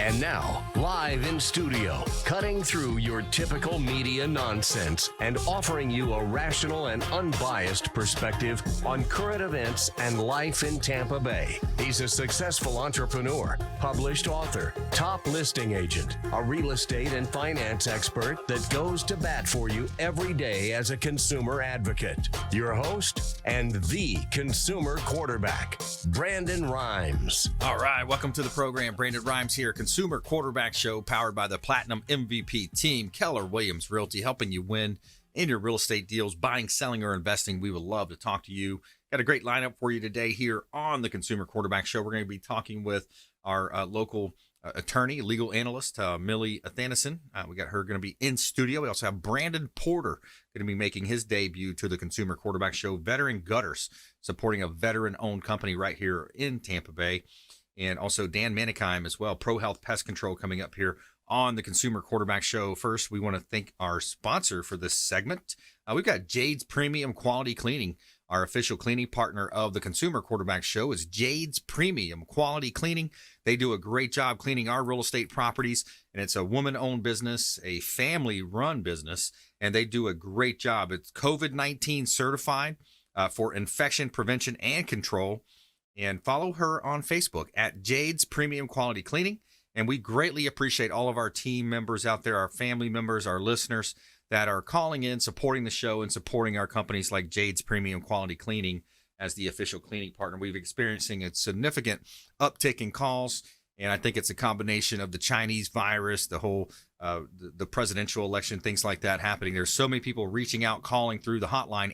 And now, live in studio, cutting through your typical media nonsense and offering you a rational and unbiased perspective on current events and life in Tampa Bay. He's a successful entrepreneur, published author, top listing agent, a real estate and finance expert that goes to bat for you every day as a consumer advocate. Your host and the consumer quarterback, Brandon Rhymes. All right, welcome to the program. Brandon Rhymes here, Consumer Quarterback Show, powered by the Platinum MVP team, Keller Williams Realty, helping you win in your real estate deals, buying, selling, or investing. We would love to talk to you. Got a great lineup for you today here on the Consumer Quarterback Show. We're going to be talking with our local attorney, legal analyst, Millie Athanason. We got her going to be in studio. We also have Brandon Porter going to be making his debut to the Consumer Quarterback Show, Veteran Gutters, supporting a veteran-owned company right here in Tampa Bay. And also Dan Menikheim as well, Pro Health Pest Control, coming up here on the Consumer Quarterback Show. First, we want to thank our sponsor for this segment. We've got Jade's Premium Quality Cleaning. Our official cleaning partner of the Consumer Quarterback Show is Jade's Premium Quality Cleaning. They do a great job cleaning our real estate properties, and it's a woman-owned business, a family-run business, and they do a great job. It's COVID-19 certified for infection prevention and control. And follow her on Facebook at Jade's Premium Quality Cleaning. And we greatly appreciate all of our team members out there, our family members, our listeners that are calling in, supporting the show, and supporting our companies like Jade's Premium Quality Cleaning as the official cleaning partner. We've experiencing a significant uptick in calls, and I think it's a combination of the Chinese virus, the whole the presidential election, things like that happening. There's so many people reaching out, calling through the hotline,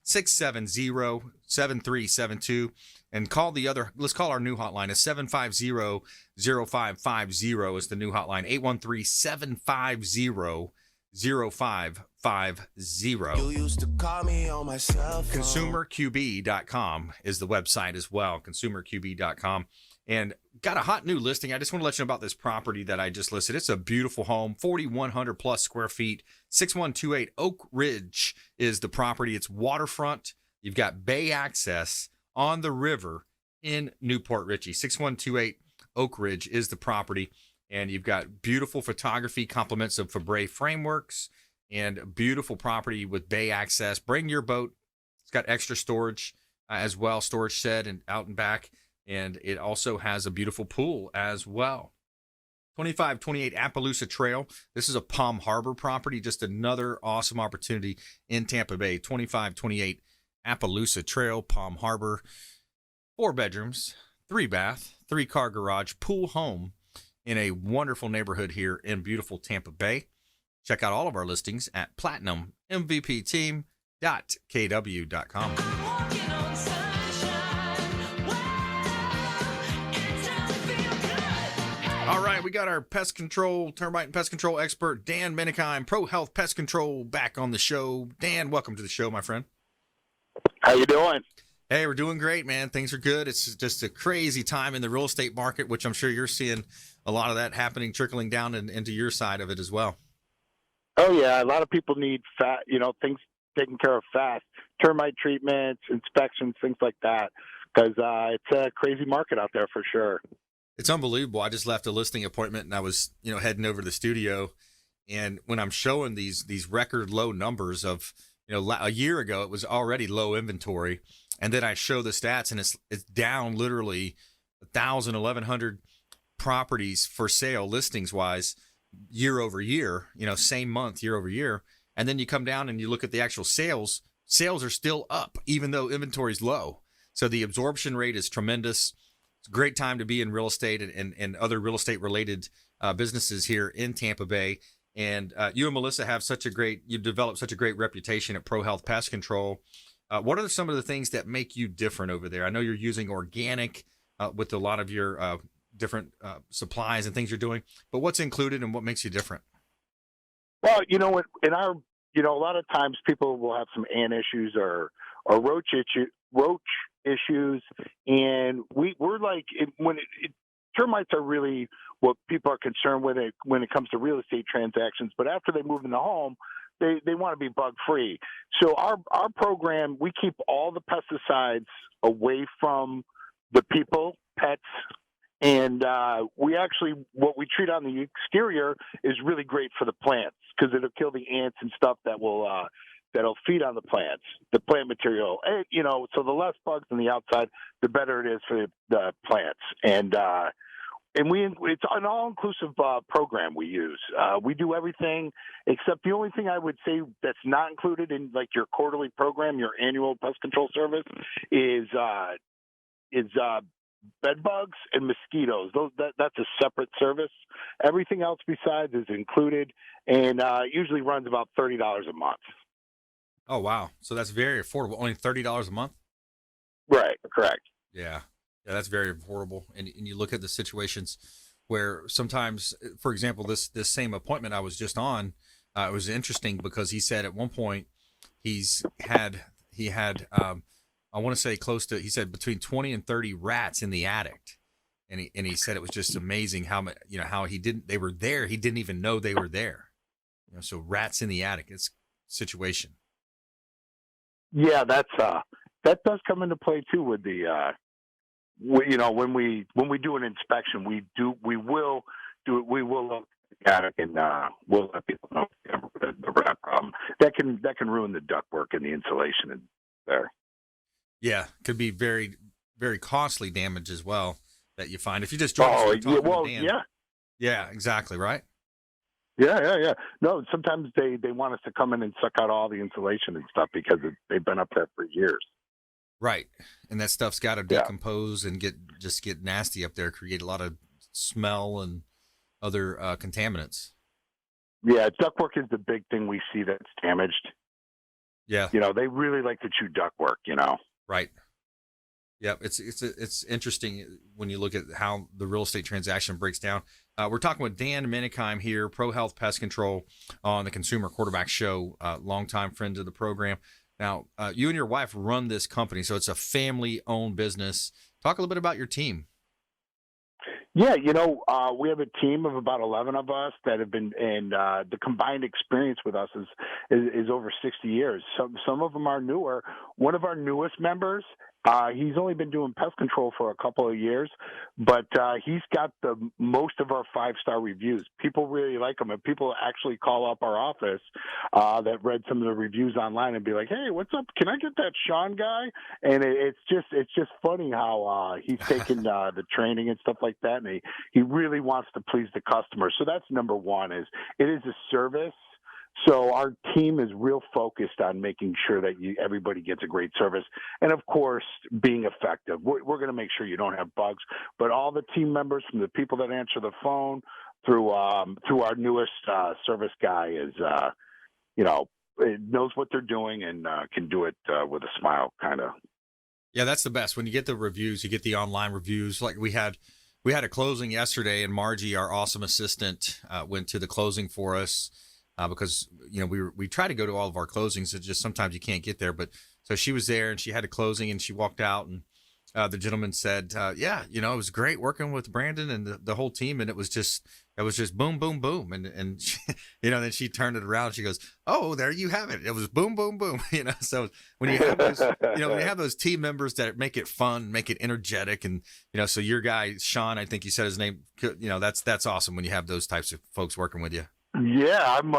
813-670-7372. And call the other, let's call our new hotline, is 750-0550 is the new hotline, 813-750-0550. You used to call me on my cell phone. ConsumerQB.com is the website as well, ConsumerQB.com. And got a hot new listing. I just want to let you know about this property that I just listed. It's a beautiful home, 4,100 plus square feet, 6128 Oak Ridge is the property. It's waterfront. You've got bay access on the river in Newport Richey. 6128 Oak Ridge is the property. And you've got beautiful photography, compliments of Fabre frameworks, and beautiful property with bay access. Bring your boat. It's got extra storage as well, storage shed and out and back. And it also has a beautiful pool as well. 2528 Appaloosa Trail. This is a Palm Harbor property, just another awesome opportunity in Tampa Bay. 2528 Appaloosa Trail, Palm Harbor. 4 bedrooms, 3 bath, 3-car garage, pool home in a wonderful neighborhood here in beautiful Tampa Bay. Check out all of our listings at platinummvpteam.kw.com. All right, we got our pest control, termite and pest control expert, Dan Menikheim, Pro Health Pest Control, back on the show. Dan, welcome to the show, my friend. How you doing? Hey, we're doing great, man. Things are good. It's just a crazy time in the real estate market, which I'm sure you're seeing a lot of that happening, trickling down into your side of it as well. Oh, yeah. A lot of people need things taken care of fast. Termite treatments, inspections, things like that, because it's a crazy market out there for sure. It's unbelievable. I just left a listing appointment and I was, heading over to the studio. And when I'm showing these record low numbers of, a year ago, it was already low inventory. And then I show the stats and it's down literally 1,000, 1,100 properties for sale listings wise year over year, same month, year over year. And then you come down and you look at the actual sales are still up, even though inventory is low. So the absorption rate is tremendous. It's a great time to be in real estate and other real estate related businesses here in Tampa Bay. And you and Melissa have you've developed such a great reputation at Pro Health Pest Control. What are some of the things that make you different over there? I know you're using organic with a lot of your different supplies and things you're doing, but what's included and what makes you different? Well, in our, a lot of times people will have some ant issues or roach issues, and we're like, termites are really what people are concerned with when it comes to real estate transactions. But after they move in the home, they want to be bug free. So our program, we keep all the pesticides away from the people, pets, And what we treat on the exterior is really great for the plants because it'll kill the ants and stuff that'll feed on the plants, the plant material. And, so the less bugs on the outside, the better it is for the plants. And it's an all-inclusive program we use. We do everything except the only thing I would say that's not included in like your quarterly program, your annual pest control service, is bed bugs and mosquitoes. That's a separate service. Everything else besides is included, and usually runs about $30 a month. Oh wow! So that's very affordable. Only $30 a month. Right. Correct. Yeah, that's very affordable. And you look at the situations where sometimes, for example, this same appointment I was just on, it was interesting because he said at one point he had I want to say he said between 20 and 30 rats in the attic. And he said it was just amazing how they were there. He didn't even know they were there. So rats in the attic, it's situation. Yeah, that does come into play too with the, when we do an inspection, we will do it. We will look at the attic and we'll let people know the rat problem. That can ruin the ductwork and the insulation in there. Yeah, could be very, very costly damage as well that you find if you just join Yeah, exactly, right? Yeah. No, sometimes they want us to come in and suck out all the insulation and stuff because they've been up there for years. Right, and that stuff's got to decompose and get nasty up there, create a lot of smell and other contaminants. Yeah, ductwork is the big thing we see that's damaged. Yeah, they really like to chew ductwork. Right. Yeah, it's interesting when you look at how the real estate transaction breaks down. We're talking with Dan Menikheim here, Pro Health Pest Control on the Consumer Quarterback Show, longtime friend of the program. Now, you and your wife run this company, so it's a family-owned business. Talk a little bit about your team. Yeah, we have a team of about 11 of us that have been, and the combined experience with us is over 60 years. Some of them are newer. One of our newest members, he's only been doing pest control for a couple of years, but he's got the most of our 5-star reviews. People really like him, and people actually call up our office that read some of the reviews online and be like, "Hey, what's up? Can I get that Sean guy?" And it's just funny how he's taken the training and stuff like that, and he really wants to please the customer. So that's number one. It is a service. So our team is real focused on making sure that everybody gets a great service, and of course, being effective. We're going to make sure you don't have bugs, but all the team members, from the people that answer the phone through our newest service guy, is knows what they're doing and can do it with a smile, kind of. Yeah, that's the best. When you get the reviews, you get the online reviews. Like we had a closing yesterday, and Margie, our awesome assistant, went to the closing for us. Because we try to go to all of our closings. It's just sometimes you can't get there. But so she was there and she had a closing and she walked out, and the gentleman said, it was great working with Brandon and the whole team, and it was just boom, boom, boom, and she, then she turned it around. And she goes, "Oh, there you have it. It was boom, boom, boom." So when you have those, when you have those team members that make it fun, make it energetic, and so your guy Sean, I think you said his name. That's awesome when you have those types of folks working with you. Yeah, I'm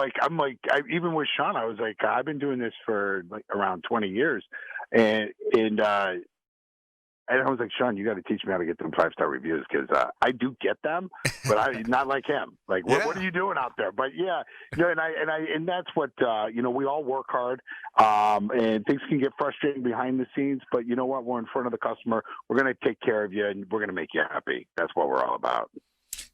even with Sean, I was like, I've been doing this for like around 20 years. And I was like, Sean, you got to teach me how to get them 5-star reviews, because I do get them, but I not like him. Like, what are you doing out there? But yeah, and that's what we all work hard, and things can get frustrating behind the scenes. But you know what? We're in front of the customer. We're going to take care of you, and we're going to make you happy. That's what we're all about.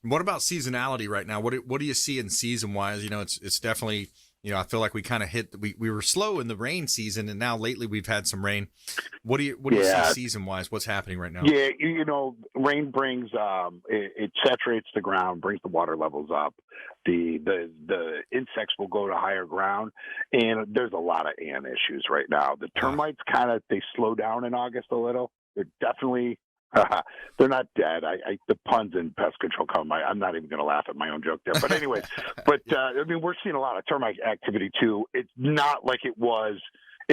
What about seasonality right now? What do you see in season wise? It's definitely, I feel like we kind of we were slow in the rain season, and now lately we've had some rain. What do you see season wise? What's happening right now? Yeah, rain brings it saturates the ground, brings the water levels up. The insects will go to higher ground, and there's a lot of ant issues right now. The termites they slow down in August a little. They're definitely they're not dead. The puns in pest control come. I'm not even going to laugh at my own joke there. But anyways, we're seeing a lot of termite activity too. It's not like it was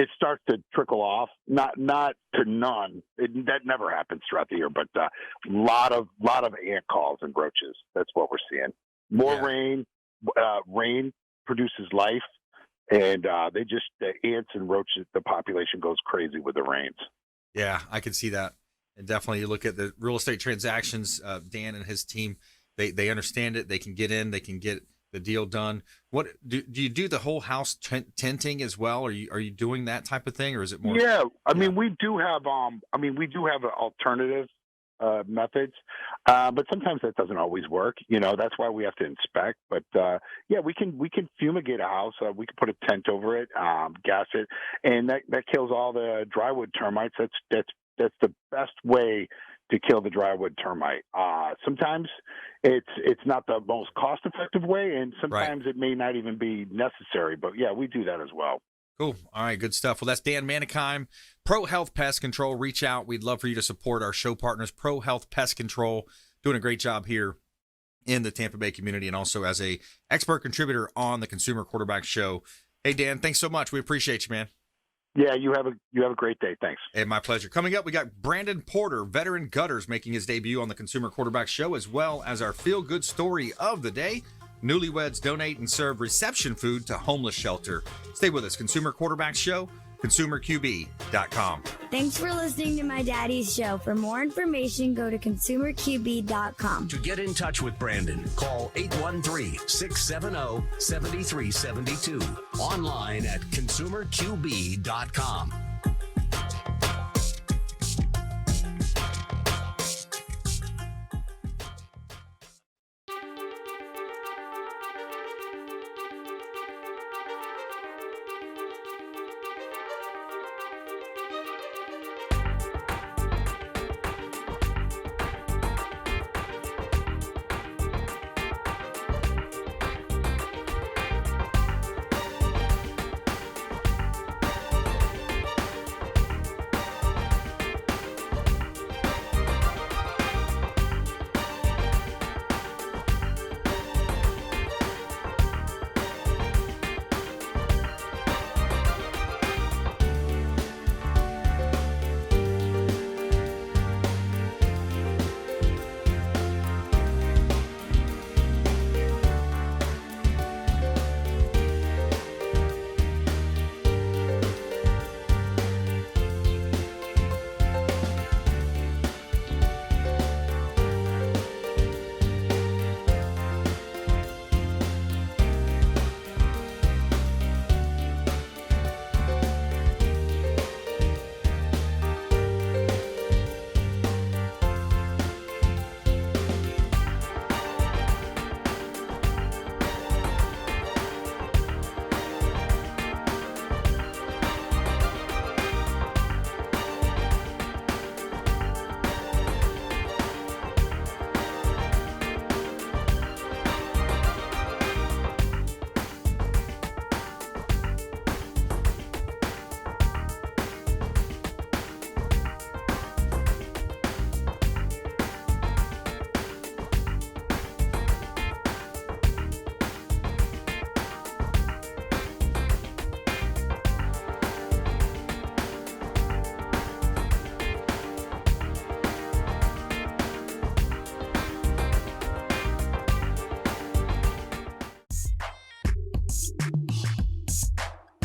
it starts to trickle off. Not to none. That never happens throughout the year, but lot of ant calls and roaches. That's what we're seeing. More rain. Rain produces life, and the ants and roaches. The population goes crazy with the rains. Yeah, I can see that. And definitely, you look at the real estate transactions. Dan and his team, they understand it. They can get in. They can get the deal done. What do you do? The whole house tenting as well? Are you doing that type of thing, or is it more? Yeah, I mean, we do have alternative methods, but sometimes that doesn't always work. That's why we have to inspect. But we can fumigate a house. We can put a tent over it, gas it, and that kills all the drywood termites. That's the best way to kill the drywood termite. Sometimes it's not the most cost effective way, and sometimes it may not even be necessary. But yeah, we do that as well. Cool. All right, good stuff. Well, that's Dan Menikheim, Pro Health Pest Control. Reach out. We'd love for you to support our show partners, Pro Health Pest Control, doing a great job here in the Tampa Bay community and also as a expert contributor on the Consumer Quarterback Show. Hey, Dan, thanks so much. We appreciate you, man. Yeah, you have a great day. Thanks. And my pleasure. Coming up, we got Brandon Porter, veteran gutters, making his debut on the Consumer Quarterback Show, as well as our feel-good story of the day. Newlyweds donate and serve reception food to homeless shelter. Stay with us. Consumer Quarterback Show, consumerqb.com. Thanks for listening to my daddy's show. For more information, go to consumerqb.com. To get in touch with Brandon, call 813-670-7372. Online at consumerqb.com.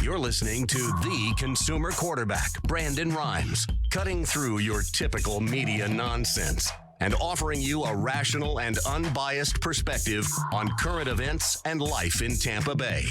You're listening to the Consumer Quarterback, Brandon Rhymes, cutting through your typical media nonsense and offering you a rational and unbiased perspective on current events and life in Tampa Bay.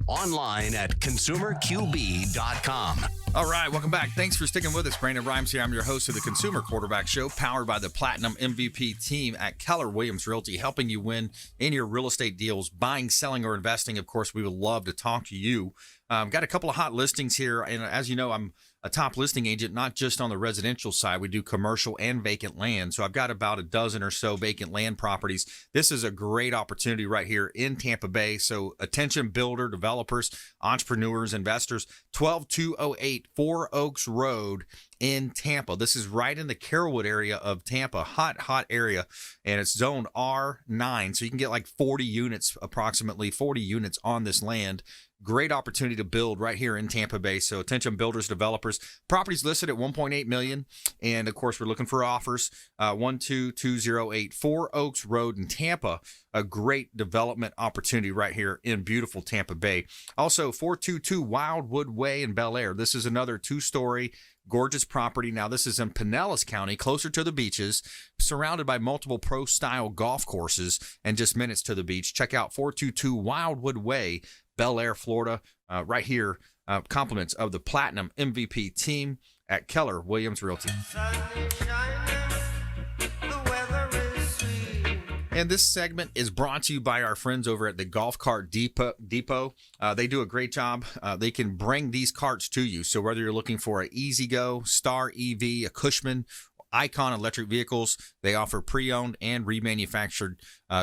Online at consumerqb.com. All right, welcome back. Thanks for sticking with us. Brandon Rhymes here. I'm your host of the Consumer Quarterback Show, powered by the Platinum MVP team at Keller Realty, helping you win in your real estate deals, buying, selling, or investing. Of course, we would love to talk to you. Got a couple of hot listings here, and as you know, I'm a top listing agent, not just on the residential side. We do commercial and vacant land. So I've got about a dozen or so vacant land properties. This is a great opportunity right here in Tampa Bay. So attention builder, developers, entrepreneurs, investors, 12208 Four Oaks Road in Tampa. This is right in the Carrollwood area of Tampa, hot area, and it's zoned R9. So you can get like 40 units, approximately 40 units on this land. Great opportunity to build right here in Tampa Bay. So attention builders, developers. Properties listed at $1.8 million. And, of course, we're looking for offers. 12208 4 Oaks Road in Tampa. A great development opportunity right here in beautiful Tampa Bay. Also, 422 Wildwood Way in Bel Air. This is another 2-story gorgeous property. Now, this is in Pinellas County, closer to the beaches, surrounded by multiple pro-style golf courses and just minutes to the beach. Check out 422 Wildwood Way, Bel Air, Florida, right here. Compliments of the Platinum MVP team at Keller Williams Realty. And this segment is brought to you by our friends over at the Golf Cart Depot. They do a great job. They can bring these carts to you. So whether you're looking for an Easy Go, Star EV, a Cushman, Icon electric vehicles, they offer pre-owned and remanufactured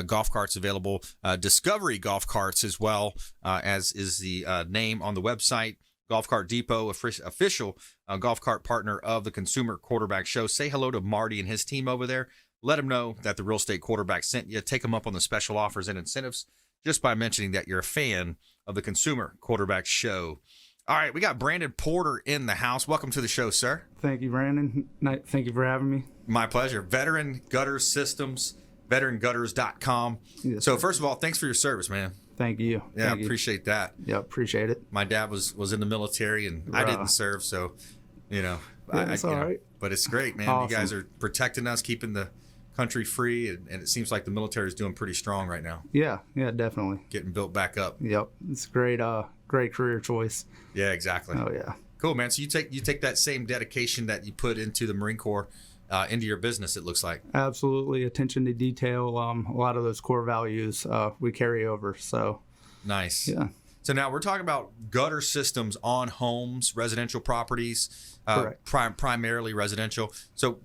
golf carts available. Discovery golf carts as well, as is the name on the website. Golf Cart Depot, official golf cart partner of the Consumer Quarterback Show. Say hello to Marty and his team over there. Let them know that the Real Estate Quarterback sent you. Take them up on the special offers and incentives just by mentioning that you're a fan of the Consumer Quarterback Show. All right, we got Brandon Porter in the house. Welcome to the show, sir. Thank you, Brandon. Thank you for having me. My pleasure. Veteran Gutter Systems, veterangutters.com. Yes, so sir. first of all, thanks for your service, man. Thank you. Yeah, Thank you. Appreciate that. Yeah, appreciate it. My dad was in the military, and I didn't serve, so, It's all right. But it's great, man. Awesome. You guys are protecting us, keeping the country free, and it seems like the military is doing pretty strong right now. Yeah, definitely. Getting built back up. Yep, it's great. Great career choice. Yeah, exactly. Oh yeah. Cool, man. So you take that same dedication that you put into the Marine Corps into your business, it looks like. Absolutely, attention to detail. A lot of those core values we carry over. So. Nice. Yeah. So now we're talking about gutter systems on homes, residential properties, primarily residential. So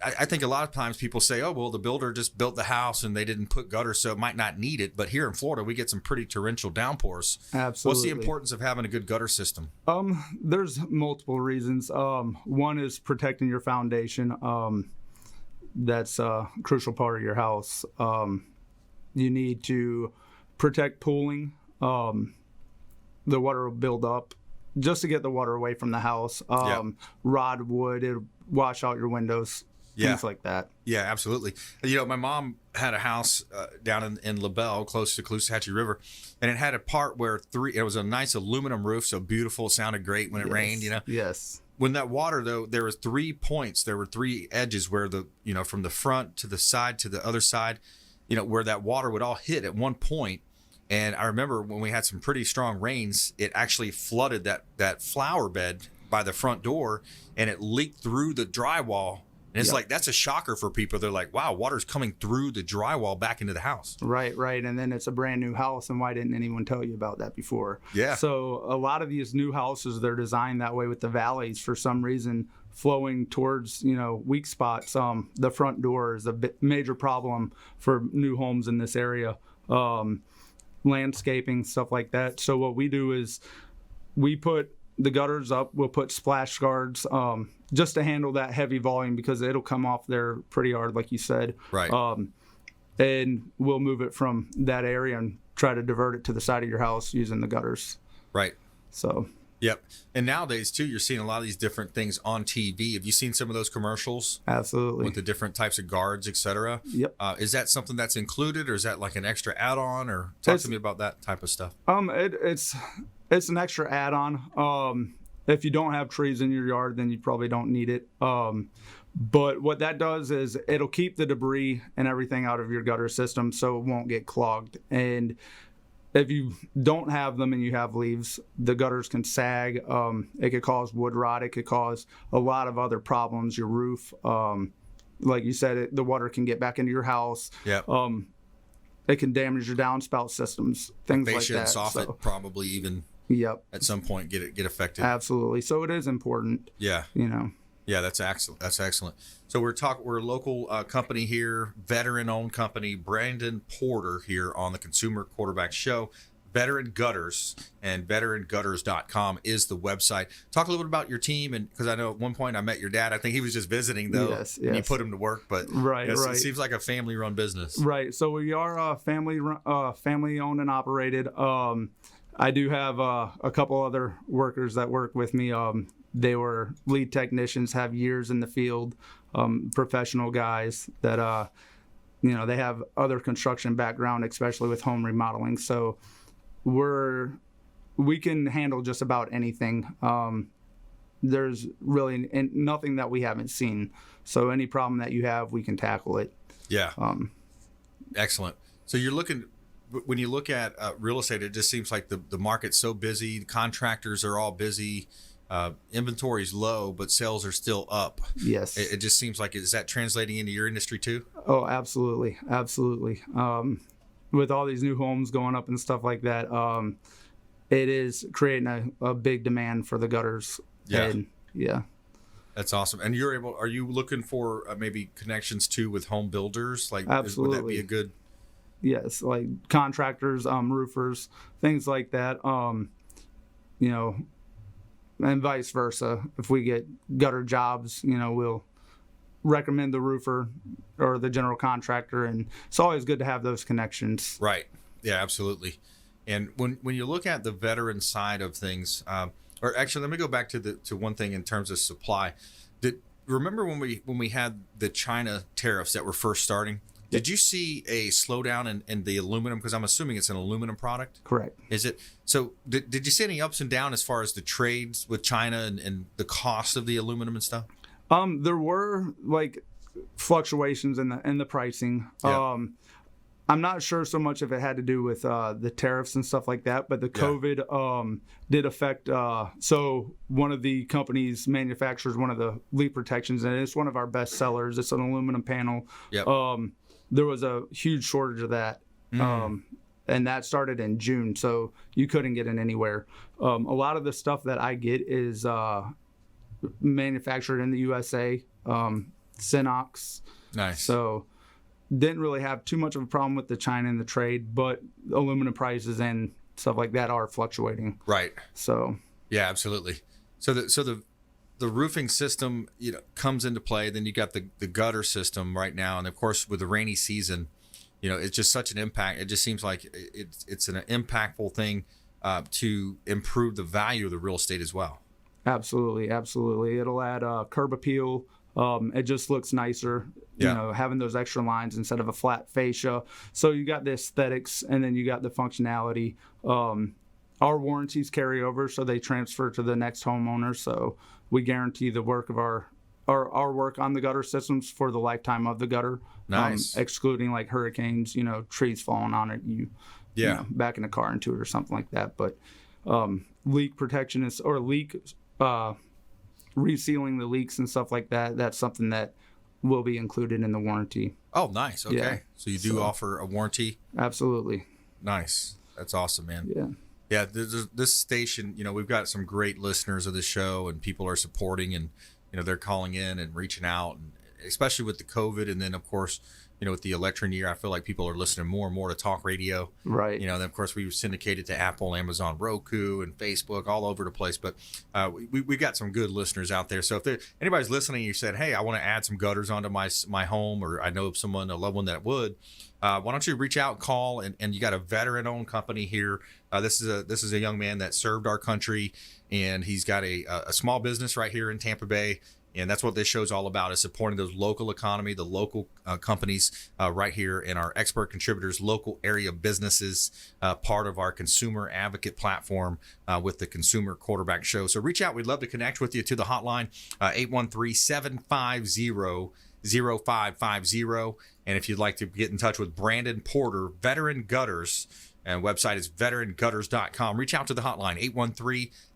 I think a lot of times people say, oh, well, the builder just built the house and they didn't put gutters, so it might not need it. But here in Florida, we get some pretty torrential downpours. Absolutely. What's the importance of having a good gutter system? There's multiple reasons. One is protecting your foundation. That's a crucial part of your house. You need to protect pooling. The water will build up just to get the water away from the house. Rod wood, it'll wash out your windows, things like that. Yeah, absolutely. My mom had a house down in LaBelle, close to Caloosahatchee River, and it had a part where it was a nice aluminum roof, so beautiful, sounded great when it rained, Yes. When that water, though, there were 3 points, there were 3 edges where from the front to the side to the other side, where that water would all hit at one point. And I remember when we had some pretty strong rains, it actually flooded that flower bed by the front door, and it leaked through the drywall. And it's like, that's a shocker for people. They're like, wow, water's coming through the drywall back into the house. Right. And then it's a brand new house, and why didn't anyone tell you about that before? Yeah. So a lot of these new houses, they're designed that way with the valleys for some reason flowing towards, weak spots. The front door is a major problem for new homes in this area. Landscaping, stuff like that. So what we do is we put the gutters up, we'll put splash guards just to handle that heavy volume, because it'll come off there pretty hard, like you said. Right. And we'll move it from that area and try to divert it to the side of your house using the gutters. Right. So. Yep. And nowadays, too, you're seeing a lot of these different things on TV. Have you seen some of those commercials? Absolutely. With the different types of guards, et cetera? Yep. Is that something that's included, or is that like an extra add-on? Or talk to me about that type of stuff. It's an extra add-on. If you don't have trees in your yard, then you probably don't need it. But what that does is it'll keep the debris and everything out of your gutter system so it won't get clogged. And if you don't have them and you have leaves, the gutters can sag. It could cause wood rot. It could cause a lot of other problems. Your roof, like you said, the water can get back into your house. Yeah. It can damage your downspout systems, things like that. And soffit probably even. Yep. At some point get affected. Absolutely. So it is important. Yeah. Yeah, that's excellent. That's excellent. So we're a local company here, veteran-owned company, Brandon Porter here on the Consumer Quarterback Show. Veteran Gutters, and veterangutters.com is the website. Talk a little bit about your team, and because I know at one point I met your dad. I think he was just visiting though. Yes. And you put him to work, but right. It seems like a family-run business. Right. So we are family owned and operated. I do have a couple other workers that work with me. They were lead technicians, have years in the field, professional guys that, they have other construction background, especially with home remodeling. So we can handle just about anything. There's really nothing that we haven't seen. So any problem that you have, we can tackle it. Yeah. Excellent. So when you look at real estate, it just seems like the market's so busy. The contractors are all busy. Inventory's low, but sales are still up. Yes. It just seems like, is that translating into your industry too? Oh, absolutely. Absolutely. With all these new homes going up and stuff like that, it is creating a big demand for the gutters. Yeah. And, yeah. That's awesome. And are you looking for maybe connections too with home builders? Like, absolutely. Would that be a good? Yes. Like contractors, roofers, things like that. And vice versa. If we get gutter jobs, we'll recommend the roofer or the general contractor, and it's always good to have those connections. Right. Yeah, absolutely. And when you look at the veteran side of things, or actually, let me go back to one thing in terms of supply. Remember when we had the China tariffs that were first starting? Did you see a slowdown in the aluminum? Because I'm assuming it's an aluminum product. Correct. Is it? So did you see any ups and downs as far as the trades with China and the cost of the aluminum and stuff? There were like fluctuations in the pricing. Yeah. I'm not sure so much if it had to do with the tariffs and stuff like that, but the COVID did affect. So one of the companies manufactures one of the leak protections, and it's one of our best sellers. It's an aluminum panel. Yep. There was a huge shortage of that. And that started in June, so you couldn't get it anywhere. A lot of the stuff that I get is manufactured in the USA, Sinox. Nice. So didn't really have too much of a problem with the China and the trade, but aluminum prices and stuff like that are fluctuating. Right. So yeah, absolutely. So the roofing system, comes into play. Then you got the gutter system right now, and of course with the rainy season, it's just such an impact. It just seems like it's an impactful thing to improve the value of the real estate as well. Absolutely. It'll add curb appeal. It just looks nicer, having those extra lines instead of a flat fascia. So you got the aesthetics, and then you got the functionality. Our warranties carry over, so they transfer to the next homeowner. So we guarantee the work of our work on the gutter systems for the lifetime of the gutter. Nice. Excluding like hurricanes, trees falling on it, back in a car into it or something like that. But leak protection resealing the leaks and stuff like that, that's something that will be included in the warranty. Oh, nice. Okay. Yeah. So you do offer a warranty? Absolutely. Nice. That's awesome, man. Yeah. Yeah, this station, we've got some great listeners of the show, and people are supporting, and they're calling in and reaching out, and especially with the COVID, and then of course, with the election year, I feel like people are listening more and more to talk radio. Right. Then of course we were syndicated to Apple, Amazon, Roku, and Facebook, all over the place. But we got some good listeners out there. So if anybody's listening, you said, hey, I want to add some gutters onto my home, or I know of someone, a loved one that would. Why don't you reach out, call, and you got a veteran-owned company here. This is a young man that served our country, and he's got a small business right here in Tampa Bay. And that's what this show's all about, is supporting those local economy, the local companies right here, and our expert contributors, local area businesses, part of our consumer advocate platform with the Consumer Quarterback Show. So reach out. We'd love to connect with you to the hotline, 813-750-0550. And if you'd like to get in touch with Brandon Porter, Veteran Gutters, and website is veterangutters.com. Reach out to the hotline,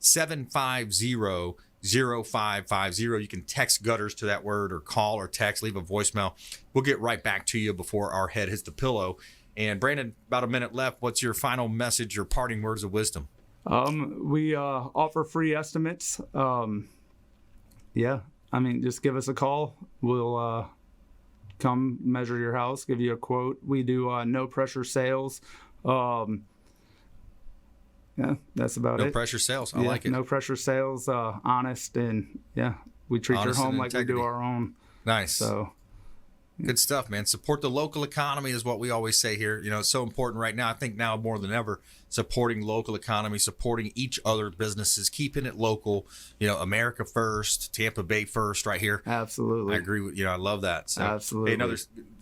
813-750-0550. You can text gutters to that word, or call or text, leave a voicemail. We'll get right back to you before our head hits the pillow. And Brandon, about a minute left. What's your final message, your parting words of wisdom? We offer free estimates. Just give us a call. We'll come measure your house, give you a quote. We do no pressure sales. Yeah, that's about it. No pressure sales. I like it. No pressure sales, honest, and we treat Honest your home and like we do our own. Nice. So Good stuff, man. Support the local economy is what we always say here. You know, it's so important right now. I think now more than ever, supporting local economy, supporting each other businesses, keeping it local. You know, America first, Tampa Bay first, right here. Absolutely. I agree with you. I love that. So, Absolutely. Hey, another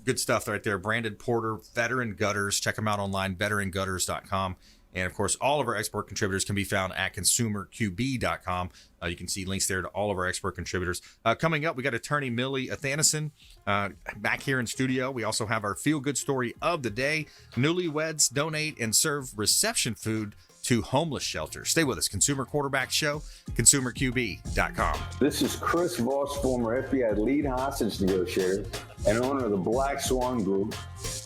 good stuff right there. Brandon Porter, Veteran Gutters. Check them out online, veterangutters.com. And, of course, all of our expert contributors can be found at consumerqb.com. You can see links there to all of our expert contributors. Coming up, we got attorney Millie Athanason back here in studio. We also have our feel-good story of the day. Newlyweds donate and serve reception food to homeless shelters. Stay with us. Consumer Quarterback Show, consumerqb.com. This is Chris Voss, former FBI lead hostage negotiator and owner of the Black Swan Group,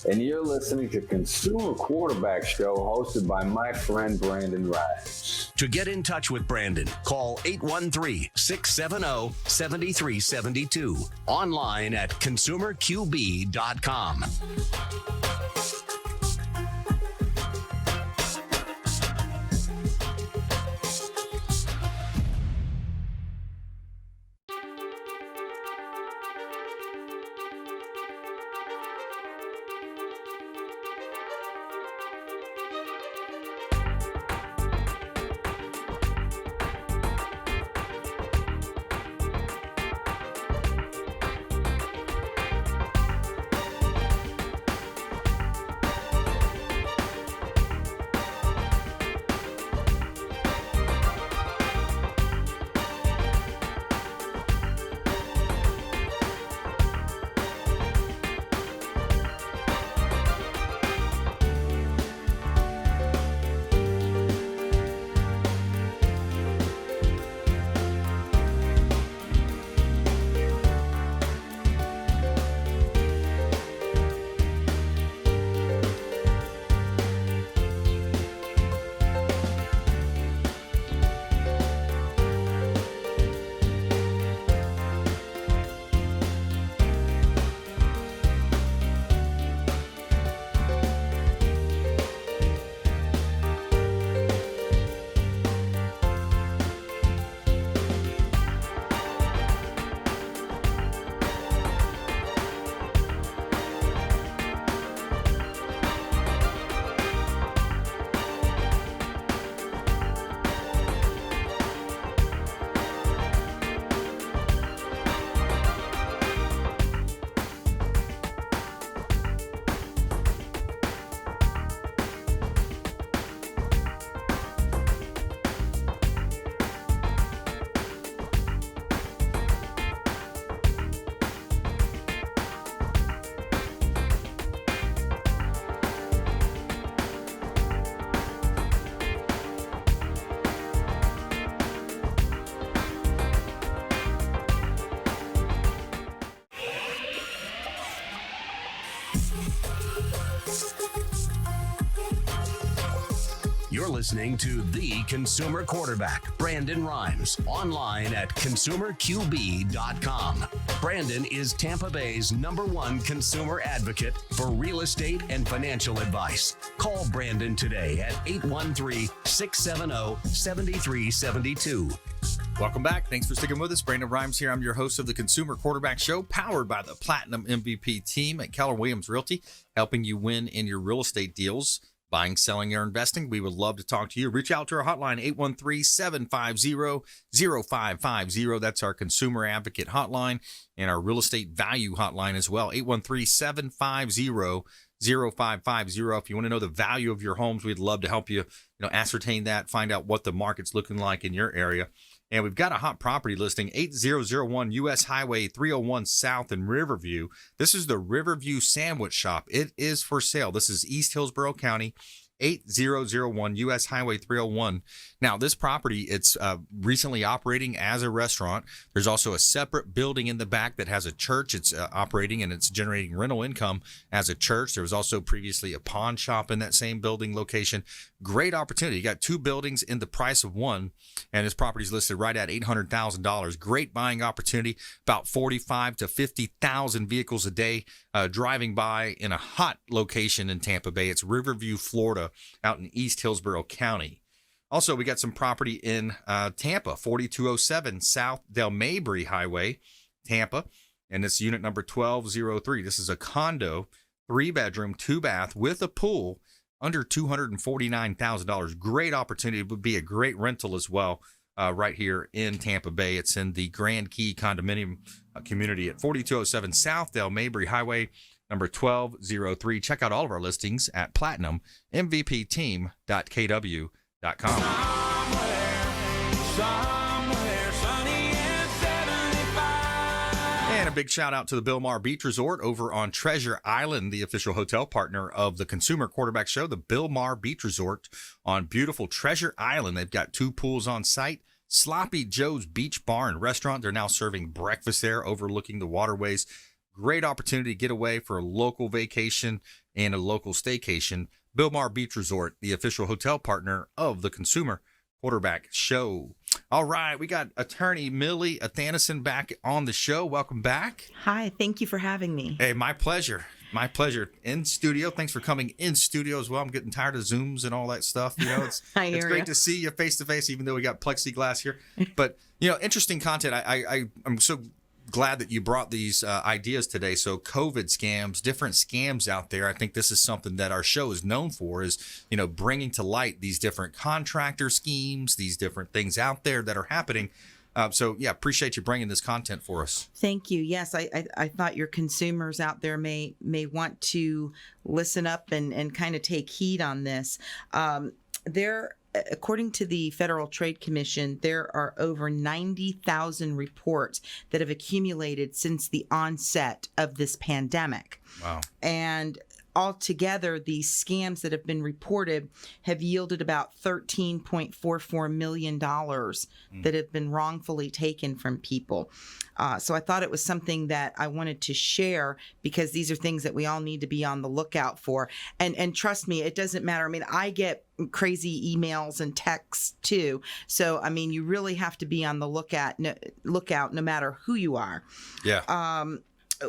and you're listening to Consumer Quarterback Show, hosted by my friend Brandon Rives. To get in touch with Brandon, call 813-670-7372. Online at consumerqb.com. You're listening to The Consumer Quarterback, Brandon Rimes, online at consumerqb.com. Brandon is Tampa Bay's #1 consumer advocate for real estate and financial advice. Call Brandon today at 813-670-7372. Welcome back. Thanks for sticking with us. Brandon Rimes here. I'm your host of the Consumer Quarterback Show, powered by the Platinum MVP team at Keller Realty, helping you win in your real estate deals. Buying, selling, or investing, we would love to talk to you. Reach out to our hotline, 813-750-0550. That's our consumer advocate hotline, and our real estate value hotline as well, 813-750-0550. If you want to know the value of your homes, we'd love to help you, ascertain that, find out what the market's looking like in your area. And we've got a hot property listing, 8001 US Highway 301 South in Riverview. This is the Riverview Sandwich Shop. It is for sale. This is East Hillsborough County, 8001 US Highway 301. Now, this property, it's recently operating as a restaurant. There's also a separate building in the back that has a church. It's operating and it's generating rental income as a church. There was also previously a pawn shop in that same building location. Great opportunity. You got two buildings in the price of one, and this property is listed right at $800,000. Great buying opportunity. About 45 to 50,000 vehicles a day driving by in a hot location in Tampa Bay. It's Riverview, Florida, out in East Hillsborough County. Also, we got some property in Tampa, 4207 South Del Mabry Highway, Tampa. and it's unit number 1203. This is a condo, 3-bedroom, 2-bath with a pool, under $249,000. Great opportunity. It would be a great rental as well, right here in Tampa Bay. It's in the Grand Key condominium community at 4207 Southdale Mabry Highway, number 1203. Check out all of our listings at platinummvpteam.kw.com. Somewhere sunny and 75. And a big shout out to the Bilmar Beach Resort over on Treasure Island, the official hotel partner of the Consumer Quarterback Show. The Bilmar Beach Resort on beautiful Treasure Island. They've got 2 pools on site. Sloppy Joe's Beach Bar and Restaurant. They're now serving breakfast there overlooking the waterways. Great opportunity to get away for a local vacation and a local staycation. Bilmar Beach Resort, the official hotel partner of the Consumer Quarterback Show. All right, we got attorney Millie Athanason back on the show. Welcome back. Hi, thank you for having me. Hey, my pleasure. My pleasure. In studio. Thanks for coming in studio as well. I'm getting tired of Zooms and all that stuff. You know, it's it's great to see you face to face, even though we got plexiglass here. But you know, interesting content. I'm so glad that you brought these ideas today. So COVID scams, different scams out there. I think this is something that our show is known for, is, you know, bringing to light these different contractor schemes, these different things out there that are happening. So, yeah, appreciate you bringing this content for us. Thank you. Yes, I thought your consumers out there may want to listen up and kind of take heed on this. According to the Federal Trade Commission, there are over 90,000 reports that have accumulated since the onset of this pandemic. Wow. And altogether, these scams that have been reported have yielded about $13.44 million that have been wrongfully taken from people. So I thought it was something that I wanted to share, because these are things that we all need to be on the lookout for. And trust me, it doesn't matter. I mean, I get crazy emails and texts too. So, I mean, you really have to be on the lookout no matter who you are. Yeah.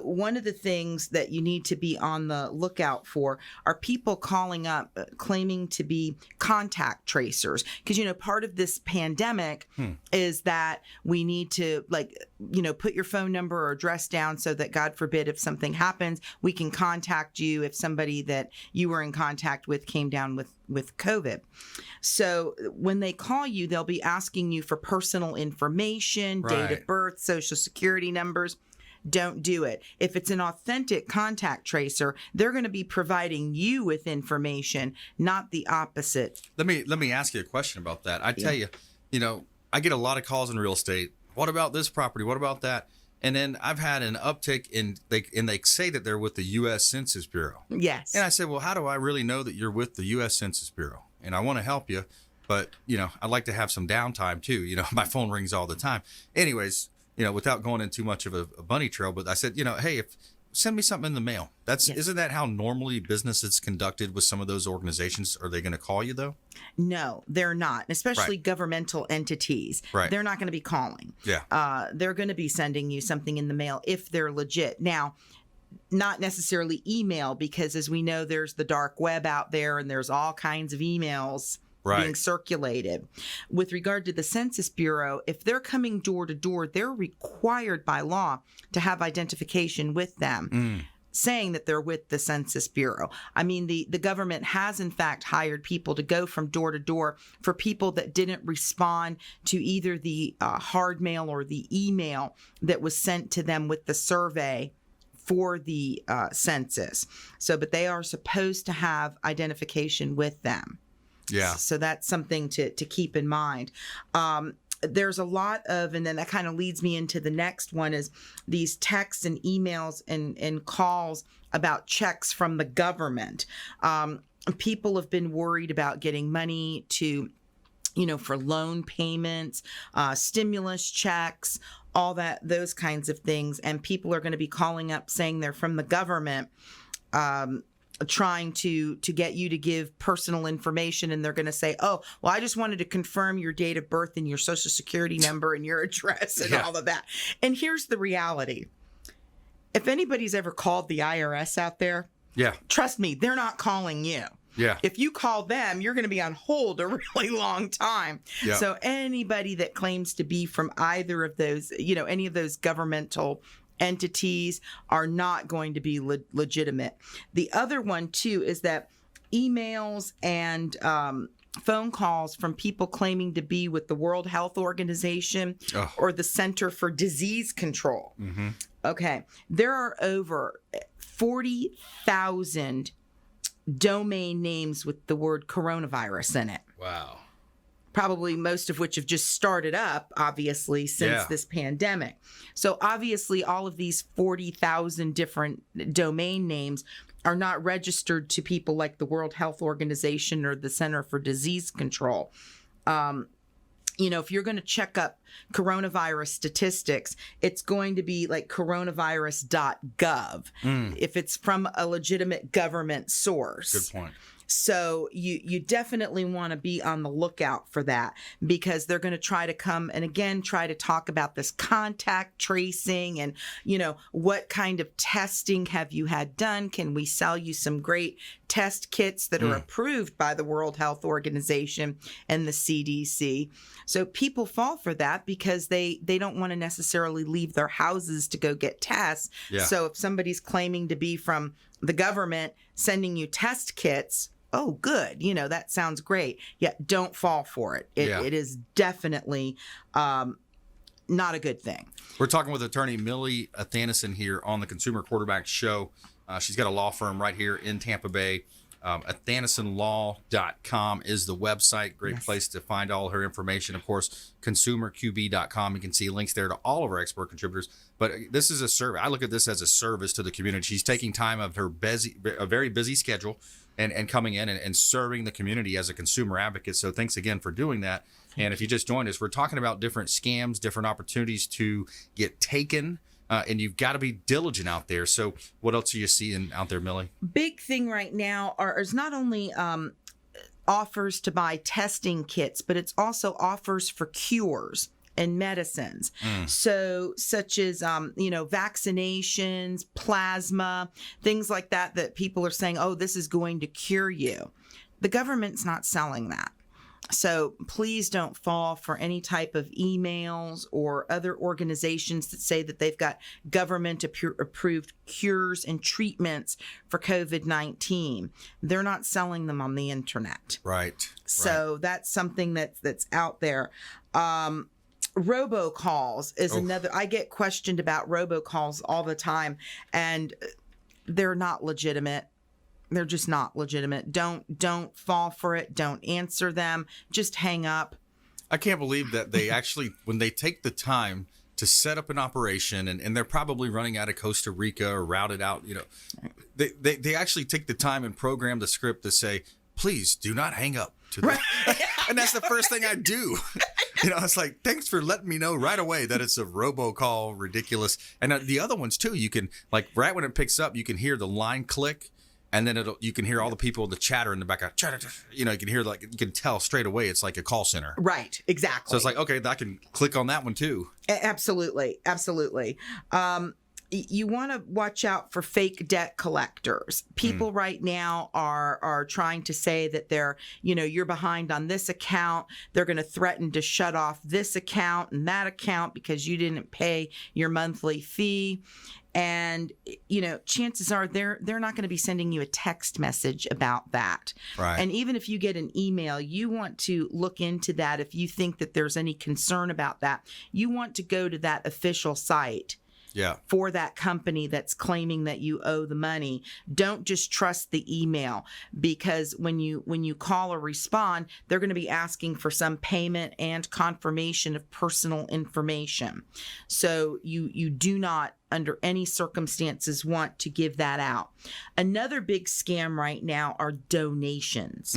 One of the things that you need to be on the lookout for are people calling up claiming to be contact tracers. Because, you know, part of this pandemic is that we need to, like, you know, put your phone number or address down so that, God forbid, if something happens, we can contact you if somebody that you were in contact with came down with COVID. So when they call you, they'll be asking you for personal information, date of birth, social security numbers. Don't do it. If it's an authentic contact tracer, they're going to be providing you with information, not the opposite. Let me ask you a question about that. I tell you, you know, I get a lot of calls in real estate. What about this property? What about that? And then I've had an uptick in they say that they're with the US Census Bureau. Yes. And I said, well, how do I really know that you're with the US Census Bureau? And I want to help you, but, you know, I'd like to have some downtime too. You know, my phone rings all the time. Anyways, you know, without going in too much of a bunny trail, but I said, you know, hey, send me something in the mail. Isn't that how normally business is conducted with some of those organizations? Are they going to call you though? No, they're not, especially governmental entities. Right. They're not going to be calling. Yeah. They're going to be sending you something in the mail if they're legit. Now, not necessarily email, because as we know, there's the dark web out there and there's all kinds of emails being circulated. With regard to the Census Bureau, if they're coming door to door, they're required by law to have identification with them, saying that they're with the Census Bureau. I mean, the government has in fact hired people to go from door to door for people that didn't respond to either the hard mail or the email that was sent to them with the survey for the census. So, but they are supposed to have identification with them. Yeah. So that's something to keep in mind. There's a lot of, and then that kind of leads me into the next one, is these texts and emails and calls about checks from the government. People have been worried about getting money to, you know, for loan payments, stimulus checks, all that, those kinds of things. And people are going to be calling up saying they're from the government, trying to get you to give personal information, and they're going to say, oh, well, I just wanted to confirm your date of birth and your social security number and your address and all of that. And here's the reality. If anybody's ever called the IRS out there, trust me, they're not calling you. Yeah. If you call them, you're going to be on hold a really long time. Yeah. So anybody that claims to be from either of those, you know, any of those governmental entities are not going to be legitimate. The other one too is that emails and phone calls from people claiming to be with the World Health Organization or the Center for Disease Control. Mm-hmm. Okay, there are over 40,000 domain names with the word coronavirus in it. Wow. Probably most of which have just started up, obviously, since this pandemic. So obviously all of these 40,000 different domain names are not registered to people like the World Health Organization or the Center for Disease Control. If you're going to check up coronavirus statistics, it's going to be like coronavirus.gov if it's from a legitimate government source. Good point. So you definitely want to be on the lookout for that, because they're going to try to come and again try to talk about this contact tracing and, what kind of testing have you had done? Can we sell you some great test kits that are approved by the World Health Organization and the CDC? So people fall for that because they don't want to necessarily leave their houses to go get tests. Yeah. So if somebody's claiming to be from the government sending you test kits, oh, good. That sounds great. Yeah, don't fall for it. It is definitely not a good thing. We're talking with attorney Millie Athanason here on the Consumer Quarterback Show. She's got a law firm right here in Tampa Bay. Athanasonlaw.com is the website. Great place to find all her information. Of course, consumerqb.com. You can see links there to all of our expert contributors. But this is a service. I look at this as a service to the community. She's taking time of her a very busy schedule and coming in and serving the community as a consumer advocate. So thanks again for doing that. And if you just joined us, we're talking about different scams, different opportunities to get taken. And you've got to be diligent out there. So what else are you seeing out there, Millie? Big thing right now is not only offers to buy testing kits, but it's also offers for cures and medicines. So such as, vaccinations, plasma, things like that people are saying, oh, this is going to cure you. The government's not selling that. So please don't fall for any type of emails or other organizations that say that they've got government approved cures and treatments for COVID-19. They're not selling them on the internet. Right. So that's something that's out there. Robocalls is another. I get questioned about robocalls all the time, and they're not legitimate. They're just not legitimate. Don't fall for it. Don't answer them. Just hang up. I can't believe that they actually, when they take the time to set up an operation, and they're probably running out of Costa Rica or routed out, they actually take the time and program the script to say, please do not hang up. Right. And that's the first thing I do. It's like, thanks for letting me know right away that it's a robocall, ridiculous. And the other ones too, you can, like, right when it picks up, you can hear the line click. And then you can hear all the people, the chatter in the background. You can hear, you can tell straight away it's like a call center. Right, exactly. So it's like, okay, I can click on that one too. Absolutely. You want to watch out for fake debt collectors. People right now are trying to say that you're behind on this account. They're going to threaten to shut off this account and that account because you didn't pay your monthly fee. And, chances are they're not going to be sending you a text message about that. Right. And even if you get an email, you want to look into that. If you think that there's any concern about that, you want to go to that official site. For that company that's claiming that you owe the money. Don't just trust the email, because when you call or respond, they're going to be asking for some payment and confirmation of personal information. So you do not under any circumstances want to give that out. Another big scam right now are donations.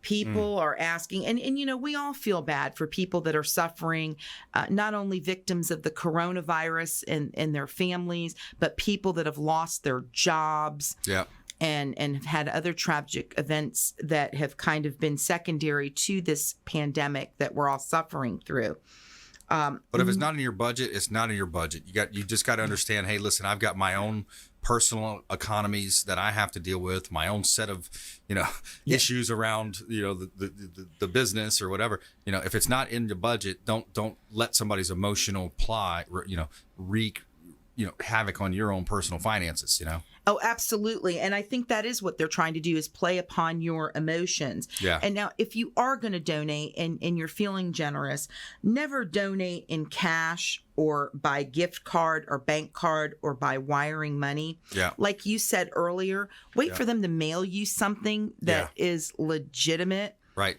People are asking, and we all feel bad for people that are suffering, not only victims of the coronavirus and their families, but people that have lost their jobs. Yeah. And have had other tragic events that have kind of been secondary to this pandemic that we're all suffering through. But if it's not in your budget, it's not in your budget. You just got to understand, hey, listen, I've got my own personal economies that I have to deal with, my own set of, issues around, the business or whatever. If it's not in the budget, don't let somebody's emotional wreak havoc on your own personal finances, Oh, absolutely. And I think that is what they're trying to do, is play upon your emotions. Yeah. And now, if you are going to donate and you're feeling generous, never donate in cash or by gift card or bank card or by wiring money. Yeah. Like you said earlier, wait for them to mail you something that is legitimate. Right.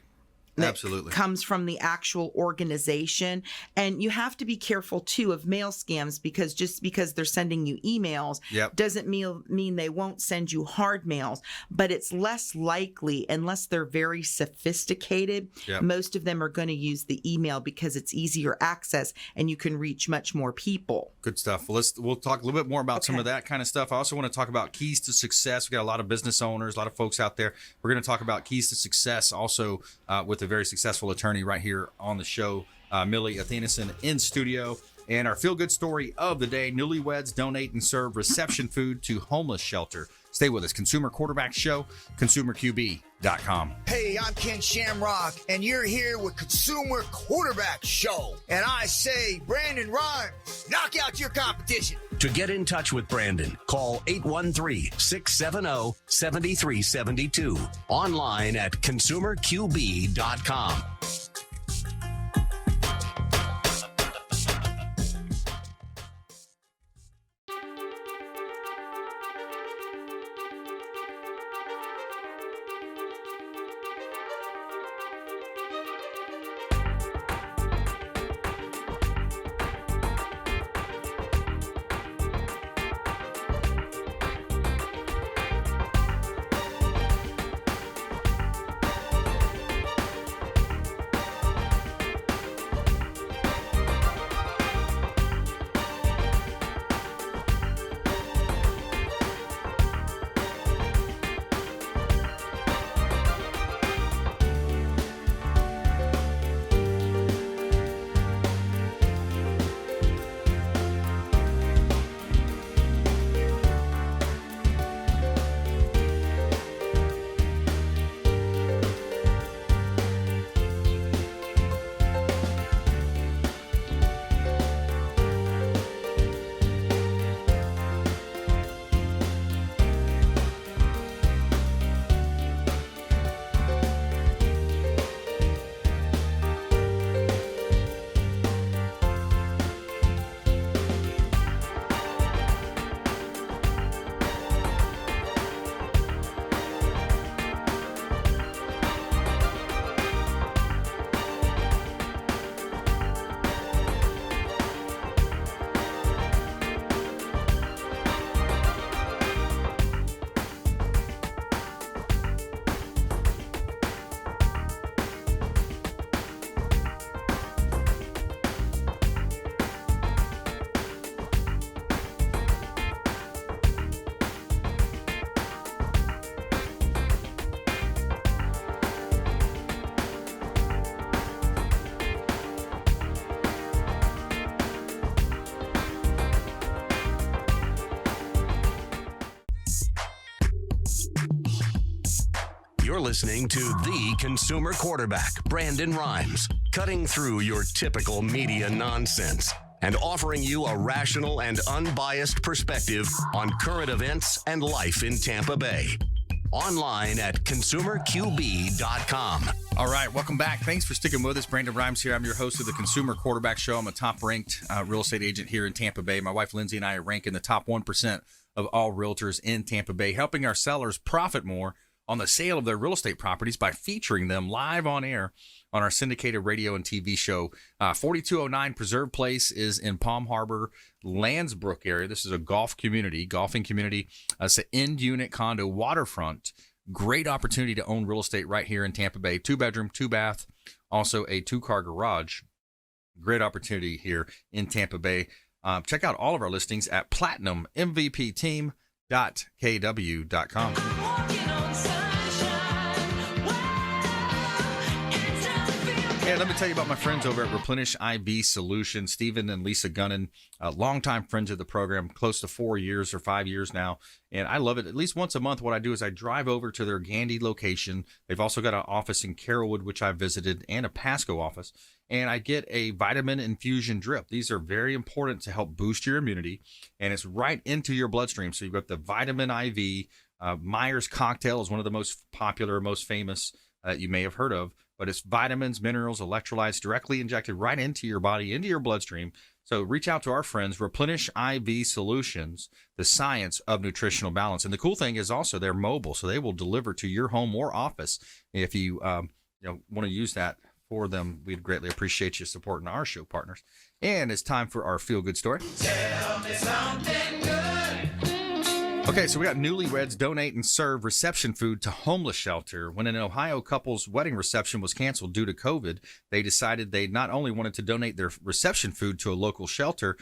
That Absolutely. comes from the actual organization. And you have to be careful too of mail scams, because just because they're sending you emails doesn't mean they won't send you hard mails, but it's less likely unless they're very sophisticated. Most of them are going to use the email because it's easier access and you can reach much more people. Good stuff. Well, we'll talk a little bit more about some of that kind of stuff. I also want to talk about keys to success. We got a lot of business owners, a lot of folks out there. We're going to talk about keys to success also with a very successful attorney right here on the show, Millie Athanason in studio. And our feel-good story of the day: newlyweds donate and serve reception food to homeless shelter. Stay with us. Consumer Quarterback Show, consumerqb.com. Hey, I'm Ken Shamrock, and you're here with Consumer Quarterback Show. And I say, Brandon Rhymes, knock out your competition. To get in touch with Brandon, call 813-670-7372. Online at consumerqb.com. You're listening to the Consumer Quarterback, Brandon Rhymes, cutting through your typical media nonsense and offering you a rational and unbiased perspective on current events and life in Tampa Bay. Online at consumerqb.com. All right, welcome back. Thanks for sticking with us. Brandon Rhymes here. I'm your host of the Consumer Quarterback Show. I'm a top-ranked real estate agent here in Tampa Bay. My wife Lindsay and I rank in the top 1% of all realtors in Tampa Bay, helping our sellers profit more on the sale of their real estate properties by featuring them live on air on our syndicated radio and TV show. 4209 Preserve Place is in Palm Harbor, Landsbrook area. This is a golfing community. It's an end unit condo waterfront. Great opportunity to own real estate right here in Tampa Bay. 2-bedroom, 2-bath, also a 2-car garage. Great opportunity here in Tampa Bay. Check out all of our listings at platinummvpteam.kw.com. Yeah, let me tell you about my friends over at Replenish IV Solutions, Stephen and Lisa Gunnan, longtime friends of the program, close to 4 years or 5 years now. And I love it. At least once a month, what I do is I drive over to their Gandy location. They've also got an office in Carrollwood, which I visited, and a Pasco office. And I get a vitamin infusion drip. These are very important to help boost your immunity. And it's right into your bloodstream. So you've got the vitamin IV. Myers cocktail is one of the most popular, most famous you may have heard of. But it's vitamins, minerals, electrolytes directly injected right into your body, into your bloodstream. So reach out to our friends, Replenish IV Solutions, the science of nutritional balance. And the cool thing is also they're mobile, so they will deliver to your home or office. If you want to use that for them, we'd greatly appreciate you supporting our show partners. And it's time for our feel-good story. Tell me something good. Okay, so we got newlyweds donate and serve reception food to homeless shelter. When an Ohio couple's wedding reception was canceled due to COVID, they decided they not only wanted to donate their reception food to a local shelter,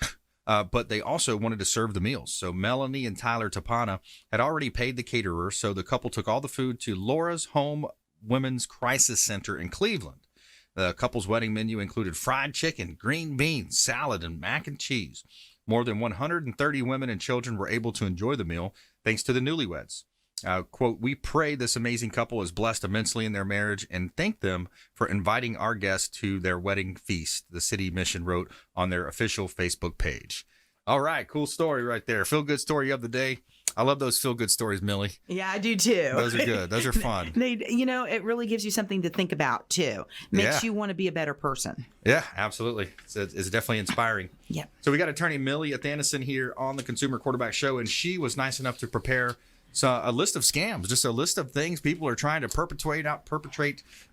but they also wanted to serve the meals. So Melanie and Tyler Tapana had already paid the caterer, so the couple took all the food to Laura's Home Women's Crisis Center in Cleveland. The couple's wedding menu included fried chicken, green beans, salad, and mac and cheese. More than 130 women and children were able to enjoy the meal thanks to the newlyweds. Quote, we pray this amazing couple is blessed immensely in their marriage and thank them for inviting our guests to their wedding feast, the city mission wrote on their official Facebook page. All right, cool story right there. Feel good story of the day. I love those feel good stories, Millie. Yeah, I do too. Those are good. Those are fun. It really gives you something to think about too. Makes you want to be a better person. Yeah, absolutely. It's definitely inspiring. Yeah. So we got attorney Millie Athanason here on the Consumer Quarterback Show, and she was nice enough to prepare a list of scams, just a list of things people are trying to perpetrate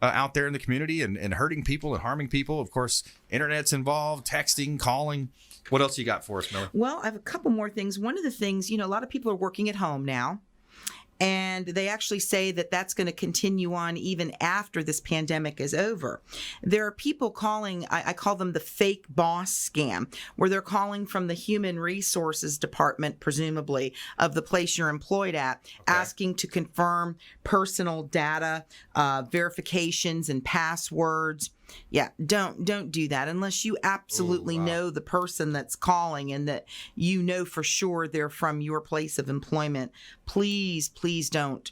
out there in the community and hurting people and harming people. Of course, internet's involved, texting, calling. What else you got for us, Millie? Well, I have a couple more things. One of the things, a lot of people are working at home now. And they actually say that that's going to continue on even after this pandemic is over. There are people calling, I call them the fake boss scam, where they're calling from the human resources department, presumably, of the place you're employed at, asking to confirm personal data, verifications, and passwords. Yeah, don't do that unless you absolutely know the person that's calling and that you know for sure they're from your place of employment. Please don't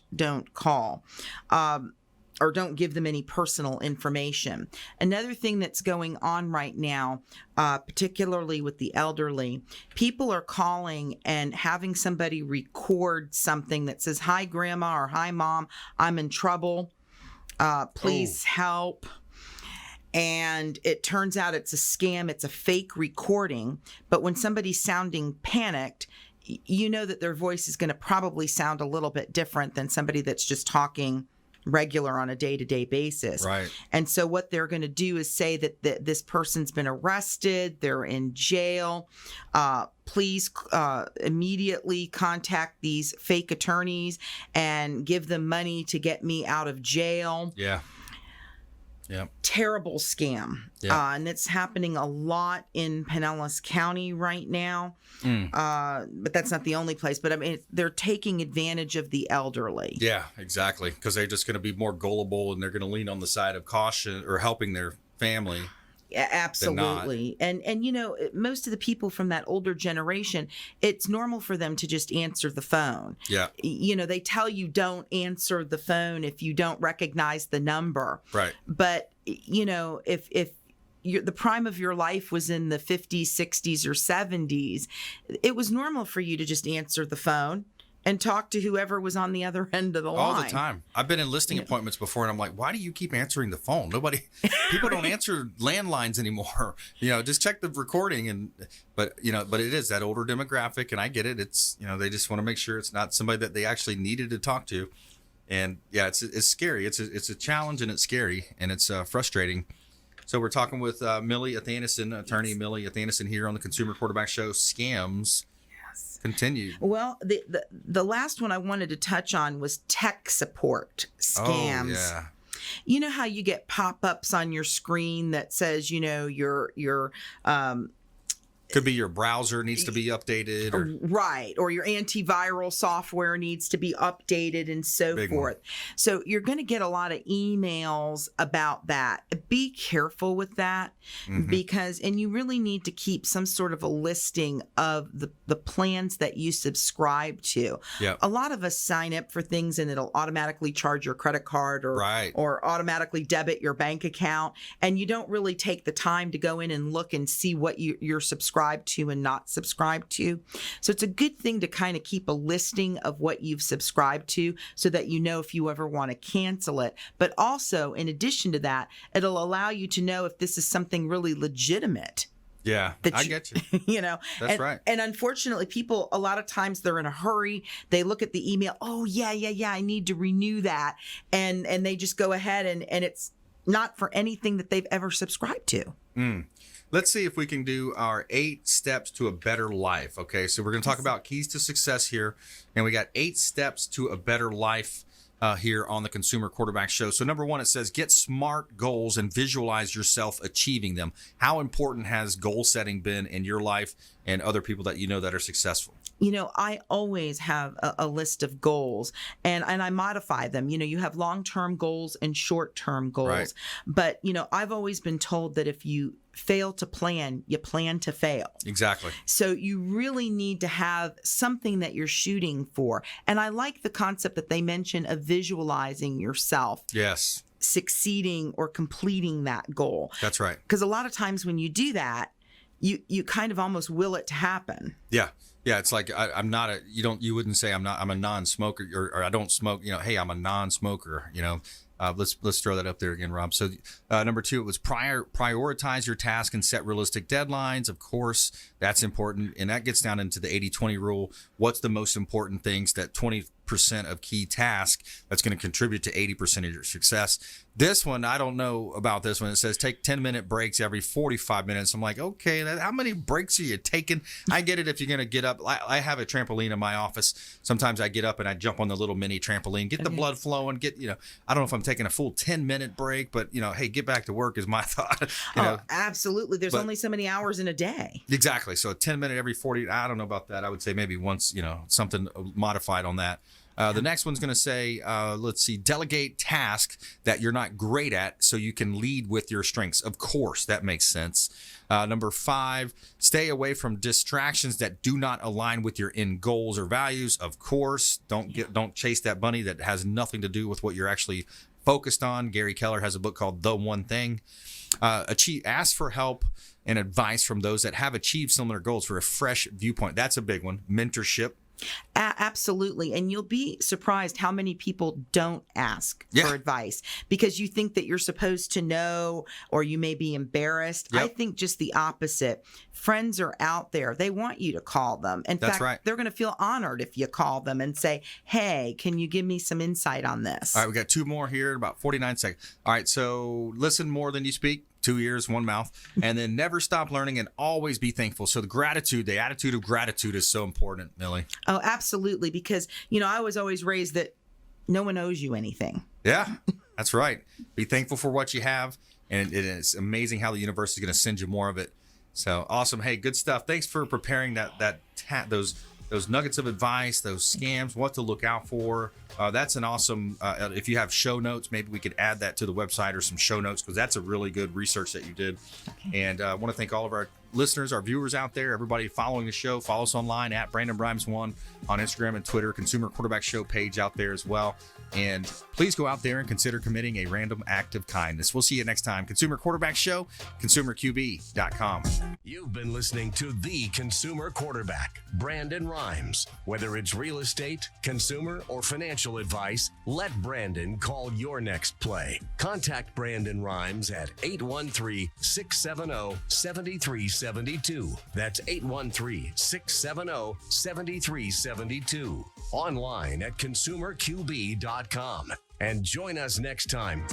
call. Or don't give them any personal information. Another thing that's going on right now, particularly with the elderly, people are calling and having somebody record something that says, "Hi, Grandma," or "Hi, Mom, I'm in trouble. Please help." And it turns out it's a scam. It's a fake recording. But when somebody's sounding panicked, you know that their voice is going to probably sound a little bit different than somebody that's just talking regular on a day-to-day basis. Right. And so what they're going to do is say that this person's been arrested, they're in jail. Please immediately contact these fake attorneys and give them money to get me out of jail. Yeah. Yeah. Terrible scam. Yeah. And it's happening a lot in Pinellas County right now. But that's not the only place. But I mean, they're taking advantage of the elderly. Yeah, exactly. Because they're just going to be more gullible and they're going to lean on the side of caution or helping their family. Yeah, absolutely. And most of the people from that older generation, it's normal for them to just answer the phone. Yeah. They tell you don't answer the phone if you don't recognize the number. Right. But, if the prime of your life was in the 50s, 60s, or 70s, it was normal for you to just answer the phone and talk to whoever was on the other end of the line. All the time. I've been in listing appointments before, and I'm like, why do you keep answering the phone? People don't answer landlines anymore. Just check the recording. But it is that older demographic, and I get it. It's, they just want to make sure it's not somebody that they actually needed to talk to. And yeah, it's scary. It's a challenge, and it's scary, and it's frustrating. So we're talking with Millie Athanason, attorney Millie Athanason here on the Consumer Quarterback Show. Scams. Continue. Well, the last one I wanted to touch on was tech support scams. Oh, yeah. You know how you get pop-ups on your screen that says, your Could be your browser needs to be updated. Right. Or your antiviral software needs to be updated and so forth. So you're going to get a lot of emails about that. Be careful with that because, and you really need to keep some sort of a listing of the plans that you subscribe to. Yep. A lot of us sign up for things and it'll automatically charge your credit card or automatically debit your bank account. And you don't really take the time to go in and look and see what you're subscribed to and not subscribed to. So it's a good thing to kind of keep a listing of what you've subscribed to so that you know if you ever want to cancel it. But also, in addition to that, it'll allow you to know if this is something really legitimate. Yeah, I get you. You know, that's right. And unfortunately, people, a lot of times they're in a hurry. They look at the email. Oh, yeah, I need to renew that. And they just go ahead and it's not for anything that they've ever subscribed to. Let's see if we can do our 8 steps to a better life. Okay, so we're going to talk about keys to success here. And we got 8 steps to a better life here on the Consumer Quarterback Show. So number 1, it says get SMART goals and visualize yourself achieving them. How important has goal setting been in your life and other people that you know that are successful? You know, I always have a list of goals and I modify them. You know, you have long-term goals and short-term goals. Right. But, you know, I've always been told that if you fail to plan, you plan to fail. Exactly. So you really need to have something that you're shooting for. And I like the concept that they mention of visualizing yourself. Yes. Succeeding or completing that goal. That's right. Because a lot of times when you do that, you kind of almost will it to happen. Yeah. Yeah, it's like I'm not you wouldn't say I'm a non-smoker or I don't smoke, you know, hey, I'm a non-smoker, you know. Let's throw that up there again, Rob. So number 2, it was prioritize your task and set realistic deadlines. Of course, that's important. And that gets down into the 80-20 rule. What's the most important things that 20% of key task that's going to contribute to 80% of your success? This one, I don't know about this one. It says take 10-minute breaks every 45 minutes. I'm like, okay, how many breaks are you taking? I get it if you're going to get up. I have a trampoline in my office. Sometimes I get up and I jump on the little mini trampoline, get the blood flowing, I don't know if I'm taking a full 10-minute break, but, you know, hey, get back to work is my thought. Absolutely. There's only so many hours in a day. Exactly. So a 10-minute every 40, I don't know about that. I would say maybe once, you know, something modified on that. The next one's going to say, let's see, delegate tasks that you're not great at so you can lead with your strengths. Of course, that makes sense. Number 5, stay away from distractions that do not align with your end goals or values. Of course, don't chase that bunny that has nothing to do with what you're actually focused on. Gary Keller has a book called The One Thing. Ask for help and advice from those that have achieved similar goals for a fresh viewpoint. That's a big one. Mentorship. Absolutely. And you'll be surprised how many people don't ask for advice because you think that you're supposed to know or you may be embarrassed. I think just the opposite. Friends are out there. They want you to call them. In fact, they're going to feel honored if you call them and say, hey, can you give me some insight on this? All right, we got 2 more here in about 49 seconds. All right, so listen more than you speak. 2 ears, 1 mouth, and then never stop learning and always be thankful. So the attitude of gratitude is so important, Millie. Oh, absolutely. Because, you know, I was always raised that no one owes you anything. Yeah, that's right. Be thankful for what you have. And it is amazing how the universe is going to send you more of it. So awesome. Hey, good stuff. Thanks for preparing those nuggets of advice, those scams, what to look out for. That's an awesome, if you have show notes, maybe we could add that to the website or some show notes because that's a really good research that you did. Okay. And I want to thank all of our listeners, our viewers out there, everybody following the show. Follow us online at Brandon Rhymes1 on Instagram and Twitter, Consumer Quarterback Show page out there as well. And please go out there and consider committing a random act of kindness. We'll see you next time. Consumer Quarterback Show, consumerqb.com. You've been listening to the Consumer Quarterback, Brandon Rhymes. Whether it's real estate, consumer, or financial advice, let Brandon call your next play. Contact Brandon Rhymes at 813-670-7372. That's 813-670-7372. Online at consumerqb.com. And join us next time